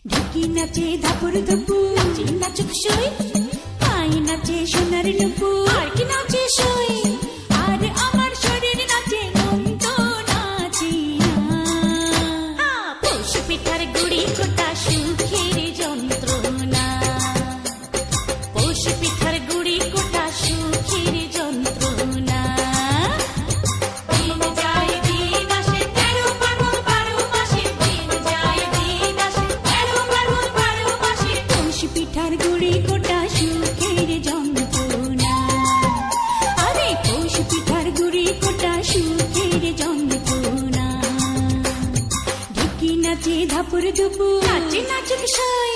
ঢুকি নাচে ধাপুর ধুপু, নাচে নাচুক সই, পাই নাচে সোনার নুপু, আর কি নাচে সই, আর আমার শরীর নাচে মন তো নাচি না। পৌষ পিঠার গুড়ি কোটা সুখের যন্ত্রণা, পৌষ পিঠার গুড়ি কোটা সুখের যন্ত্রণা। দিন যায় দিন আসে ১৩ ফাল্গুন ১২ মাসে, দিন যায় দিন আসে ১৩ ফাল্গুন ১২ মাসে, পৌষ পিঠার গুড়ি কোটা সুখের যন্ত্রণা। আরে পৌষ পিঠার গুড়ি কোটা সুখের যন্ত্রণা। ঢুকি নাচে ধাপুর ধুপু, নাচে নাচুক সই,